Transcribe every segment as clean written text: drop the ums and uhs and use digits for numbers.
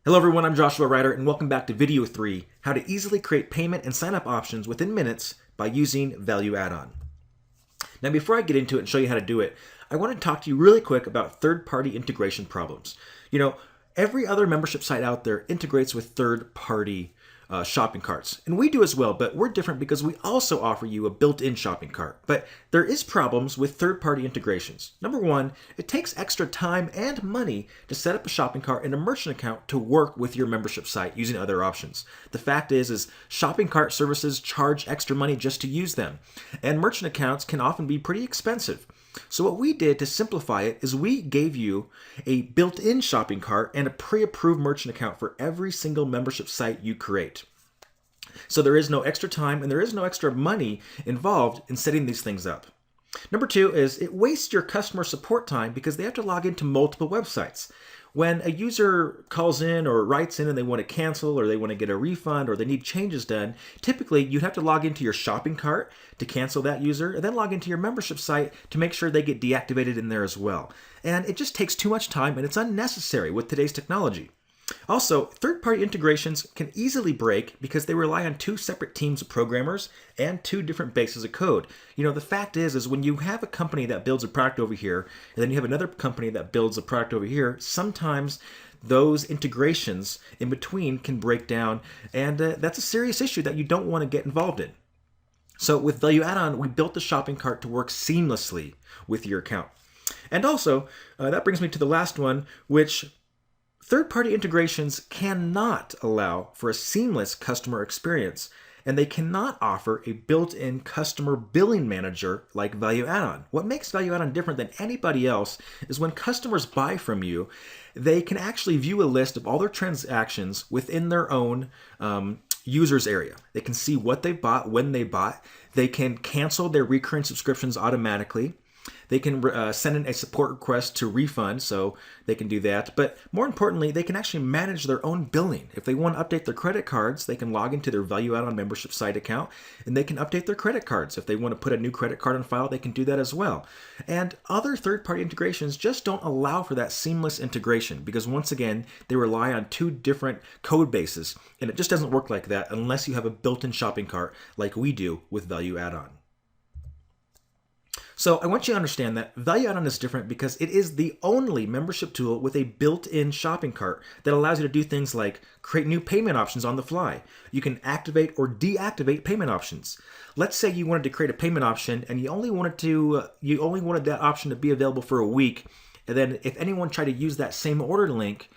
Hello everyone, I'm Joshua Ryder and welcome back to video 3, how to easily create payment and sign up options within minutes by using Value Addon. Now before I get into it and show you how to do it, I want to talk to you really quick about third-party integration problems. Every other membership site out there integrates with third-party shopping carts. And we do as well, but we're different because we also offer you a built-in shopping cart. But there is problems with third-party integrations. Number one, it takes extra time and money to set up a shopping cart and a merchant account to work with your membership site using other options. The fact is shopping cart services charge extra money just to use them. And merchant accounts can often be pretty expensive. So what we did to simplify it is we gave you a built-in shopping cart and a pre-approved merchant account for every single membership site you create. So there is no extra time and there is no extra money involved in setting these things up. Number two is it wastes your customer support time because they have to log into multiple websites. When a user calls in or writes in and they want to cancel or they want to get a refund or they need changes done, typically you'd have to log into your shopping cart to cancel that user and then log into your membership site to make sure they get deactivated in there as well. And it just takes too much time and it's unnecessary with today's technology. Also, third-party integrations can easily break because they rely on two separate teams of programmers and two different bases of code. The fact is when you have a company that builds a product over here and then you have another company that builds a product over here, sometimes those integrations in between can break down, and that's a serious issue that you don't want to get involved in. So with Value Addon, we built the shopping cart to work seamlessly with your account. And also, that brings me to the last one, which third-party integrations cannot allow for a seamless customer experience, and they cannot offer a built-in customer billing manager like Value Addon. What makes Value Addon different than anybody else is when customers buy from you, they can actually view a list of all their transactions within their own users area. They can see what they bought, when they bought. They can cancel their recurring subscriptions automatically. They can send in a support request to refund, so they can do that. But more importantly, they can actually manage their own billing. If they want to update their credit cards, they can log into their Value Addon membership site account, and they can update their credit cards. If they want to put a new credit card on file, they can do that as well. And other third-party integrations just don't allow for that seamless integration because, once again, they rely on two different code bases, and it just doesn't work like that unless you have a built-in shopping cart like we do with Value Addon. So I want you to understand that Value Addon is different because it is the only membership tool with a built-in shopping cart that allows you to do things like create new payment options on the fly. You can activate or deactivate payment options. Let's say you wanted to create a payment option and you only wanted that option to be available for a week, and then if anyone tried to use that same order link,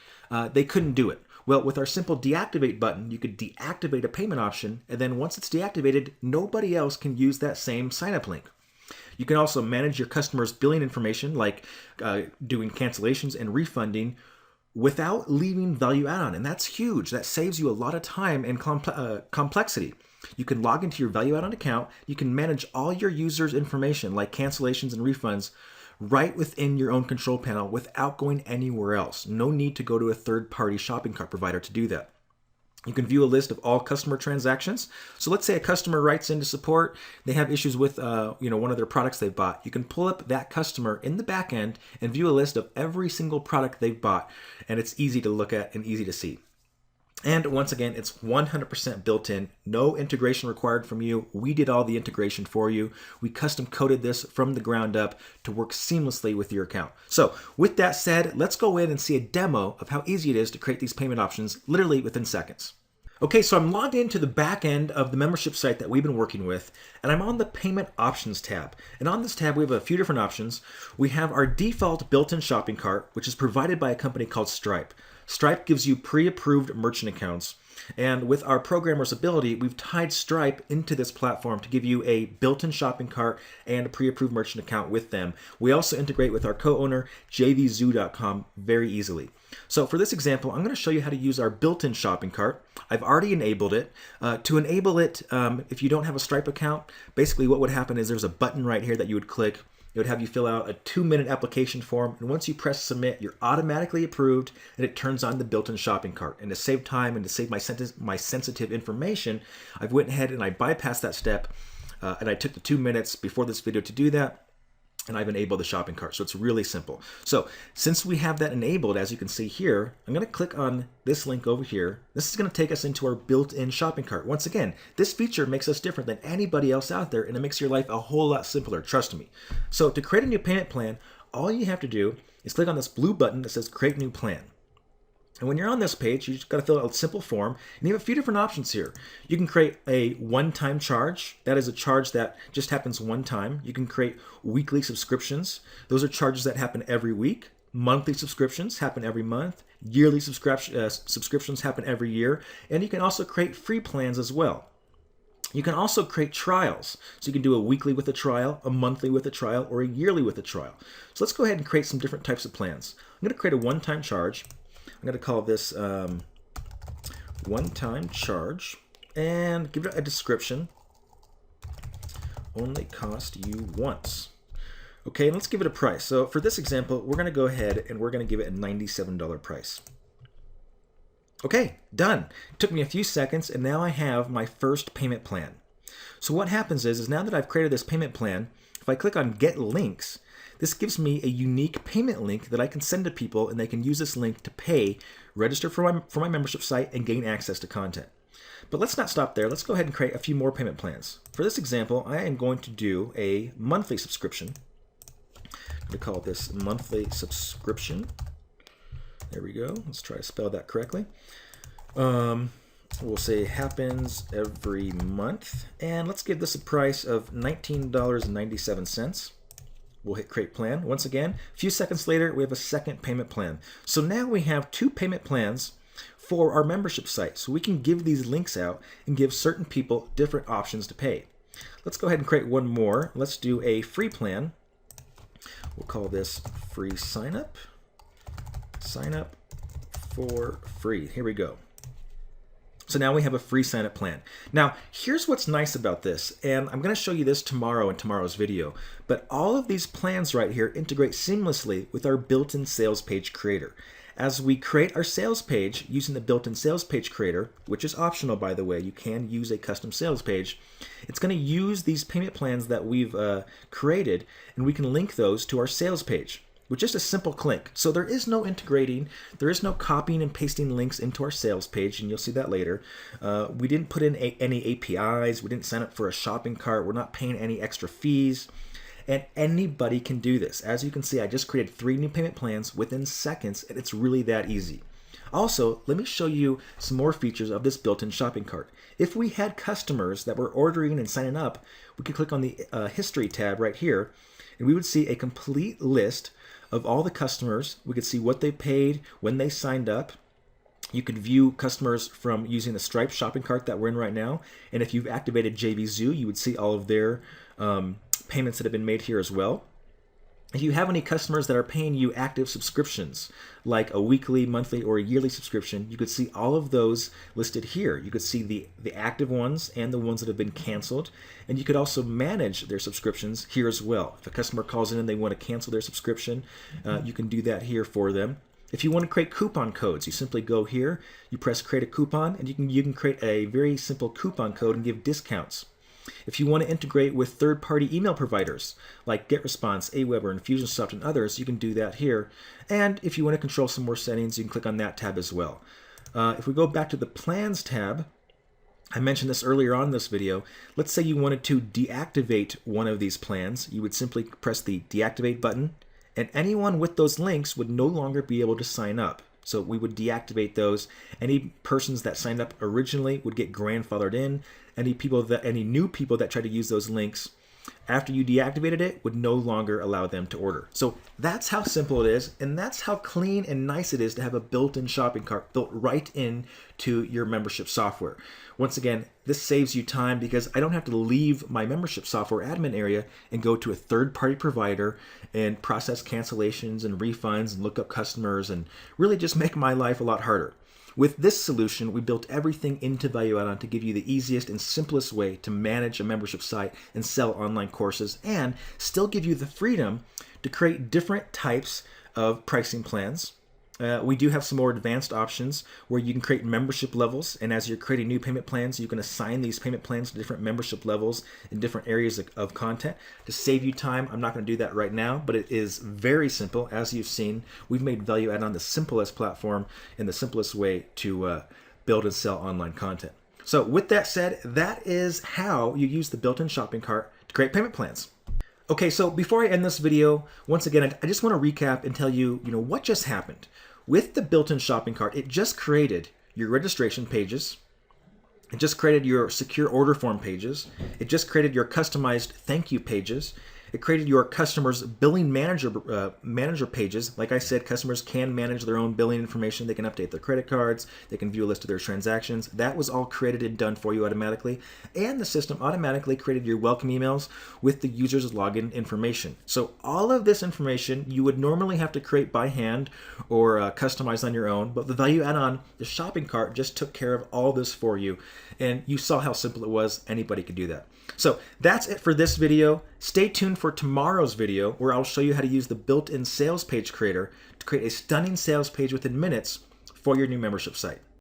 they couldn't do it. Well, with our simple deactivate button, you could deactivate a payment option, and then once it's deactivated, nobody else can use that same sign-up link. You can also manage your customers' billing information, like doing cancellations and refunding, without leaving Value Addon, and that's huge. That saves you a lot of time and complexity. You can log into your Value Addon account. You can manage all your users' information, like cancellations and refunds, right within your own control panel without going anywhere else. No need to go to a third-party shopping cart provider to do that. You can view a list of all customer transactions. So let's say a customer writes into support, they have issues with one of their products they've bought. You can pull up that customer in the back end and view a list of every single product they've bought, and it's easy to look at and easy to see. And once again, it's 100% built in, no integration required from you. We did all the integration for you. We custom coded this from the ground up to work seamlessly with your account. So with that said, let's go in and see a demo of how easy it is to create these payment options literally within seconds. Okay, so I'm logged into the back end of the membership site that we've been working with, and I'm on the Payment Options tab. And on this tab, we have a few different options. We have our default built-in shopping cart, which is provided by a company called Stripe. Stripe gives you pre-approved merchant accounts. And with our programmer's ability, we've tied Stripe into this platform to give you a built-in shopping cart and a pre-approved merchant account with them. We also integrate with our co-owner, jvzoo.com, very easily. So for this example, I'm going to show you how to use our built-in shopping cart. I've already enabled it. To enable it, if you don't have a Stripe account, basically what would happen is there's a button right here that you would click. It would have you fill out a 2-minute application form, and once you press submit, you're automatically approved, and it turns on the built-in shopping cart. And to save time and to save my sensitive information, I've went ahead and I bypassed that step, and I took the 2 minutes before this video to do that. and I've enabled the shopping cart. So it's really simple. So since we have that enabled, as you can see here, I'm going to click on this link over here. This is going to take us into our built-in shopping cart. Once again, this feature makes us different than anybody else out there, and it makes your life a whole lot simpler, trust me. So to create a new payment plan, all you have to do is click on this blue button that says Create New Plan. And when you're on this page, you just got to fill out a simple form, and you have a few different options here. You can create a one-time charge. That is a charge that just happens one time. You can create weekly subscriptions. Those are charges that happen every week. Monthly subscriptions happen every month. Yearly subscriptions happen every year. And you can also create free plans as well. You can also create trials. So you can do a weekly with a trial, a monthly with a trial, or a yearly with a trial. So let's go ahead and create some different types of plans. I'm going to create a one-time charge. I'm going to call this one-time charge and give it a description. Only cost you once. Okay, and let's give it a price. So for this example, we're going to go ahead and we're going to give it a $97 price. Okay, done. It took me a few seconds, and now I have my first payment plan. So what happens is now that I've created this payment plan, if I click on Get Links, this gives me a unique payment link that I can send to people, and they can use this link to pay, register for my membership site, and gain access to content. But let's not stop there. Let's go ahead and create a few more payment plans. For this example, I am going to do a monthly subscription. I'm going to call this monthly subscription. There we go. Let's try to spell that correctly. We'll say happens every month, and let's give this a price of $19.97. We'll hit Create Plan. Once again, a few seconds later, we have a second payment plan. So now we have two payment plans for our membership site. So we can give these links out and give certain people different options to pay. Let's go ahead and create one more. Let's do a free plan. We'll call this Free Sign Up. Sign up for free. Here we go. So now we have a free sign up plan. Now, here's what's nice about this, and I'm going to show you this tomorrow in tomorrow's video, but all of these plans right here integrate seamlessly with our built-in sales page creator. As we create our sales page using the built-in sales page creator, which is optional by the way, you can use a custom sales page, it's going to use these payment plans that we've created, and we can link those to our sales page with just a simple click. So there is no integrating, there is no copying and pasting links into our sales page, and you'll see that later. We didn't put in any APIs, we didn't sign up for a shopping cart, we're not paying any extra fees, and anybody can do this. As you can see, I just created 3 new payment plans within seconds, and it's really that easy. Also, let me show you some more features of this built-in shopping cart. If we had customers that were ordering and signing up, we could click on the History tab right here, and we would see a complete list of all the customers. We could see what they paid, when they signed up. You could view customers from using the Stripe shopping cart that we're in right now. And if you've activated JVZoo, you would see all of their payments that have been made here as well. If you have any customers that are paying you active subscriptions, like a weekly, monthly, or a yearly subscription, you could see all of those listed here. You could see the active ones and the ones that have been canceled. And you could also manage their subscriptions here as well. If a customer calls in and they want to cancel their subscription, you can do that here for them. If you want to create coupon codes, you simply go here, you press Create a Coupon, and you can create a very simple coupon code and give discounts. If you want to integrate with third-party email providers like GetResponse, Aweber, Infusionsoft, and others, you can do that here. And if you want to control some more settings, you can click on that tab as well. If we go back to the Plans tab, I mentioned this earlier on in this video. Let's say you wanted to deactivate one of these plans. You would simply press the Deactivate button, and anyone with those links would no longer be able to sign up. So we would deactivate those. Any persons that signed up originally would get grandfathered in. Any new people that try to use those links after you deactivated it would no longer allow them to order. So that's how simple it is, and that's how clean and nice it is to have a built-in shopping cart built right into your membership software. Once again, this saves you time because I don't have to leave my membership software admin area and go to a third-party provider and process cancellations and refunds and look up customers and really just make my life a lot harder. With this solution, we built everything into Value Addon to give you the easiest and simplest way to manage a membership site and sell online courses, and still give you the freedom to create different types of pricing plans we do have some more advanced options where you can create membership levels, and as you're creating new payment plans, you can assign these payment plans to different membership levels in different areas of content to save you time. I'm not going to do that right now, but it is very simple. As you've seen, we've made Value Addon the simplest platform and the simplest way to build and sell online content. So with that said, that is how you use the built-in shopping cart to create payment plans. Okay, so before I end this video, once again, I just want to recap and tell you, what just happened. With the built-in shopping cart, it just created your registration pages. It just created your secure order form pages. It just created your customized thank you pages. It created your customers' billing manager pages. Like I said, customers can manage their own billing information. They can update their credit cards. They can view a list of their transactions. That was all created and done for you automatically. And the system automatically created your welcome emails with the user's login information. So all of this information you would normally have to create by hand or customize on your own. But the Value Addon, the shopping cart, just took care of all this for you. And you saw how simple it was. Anybody could do that. So that's it for this video. Stay tuned for tomorrow's video where I'll show you how to use the built-in sales page creator to create a stunning sales page within minutes for your new membership site.